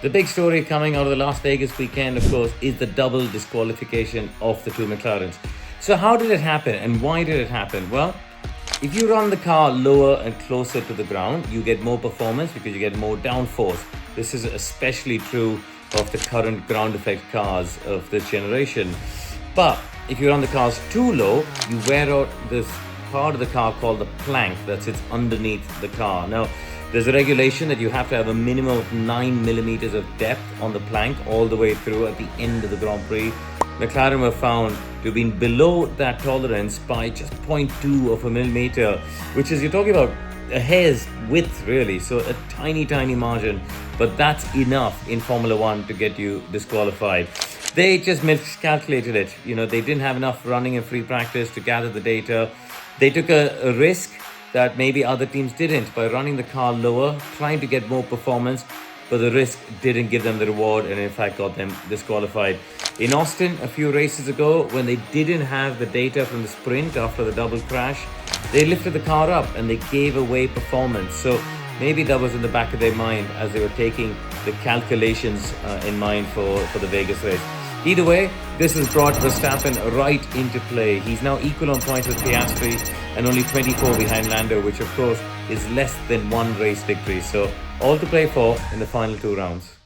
The big story coming out of the Las Vegas weekend, of course, is the double disqualification of the two McLaren's. So how did it happen and why did it happen? Well, if you run the car lower and closer to the ground, you get more performance because you get more downforce. This is especially true of the current ground effect cars of this generation. But if you run the cars too low, you wear out this part of the car called the plank that sits underneath the car. Now, there's a regulation that you have to have a minimum of 9 millimeters of depth on the plank all the way through at the end of the Grand Prix. McLaren were found to have been below that tolerance by just 0.2 of a millimeter, which is, you're talking about a hair's width really, so a tiny margin, but that's enough in Formula One to get you disqualified. They just miscalculated it. They didn't have enough running and free practice to gather the data. They took a risk that maybe other teams didn't by running the car lower, trying to get more performance, but the risk didn't give them the reward and in fact got them disqualified. In Austin a few races ago, when they didn't have the data from the sprint after the double crash, they lifted the car up and they gave away performance. So maybe that was in the back of their mind as they were taking the calculations in mind for the Vegas race. Either way, this has brought Verstappen right into play. He's now equal on points with Piastri and only 24 behind Lando, which of course is less than one race victory. So all to play for in the final two rounds.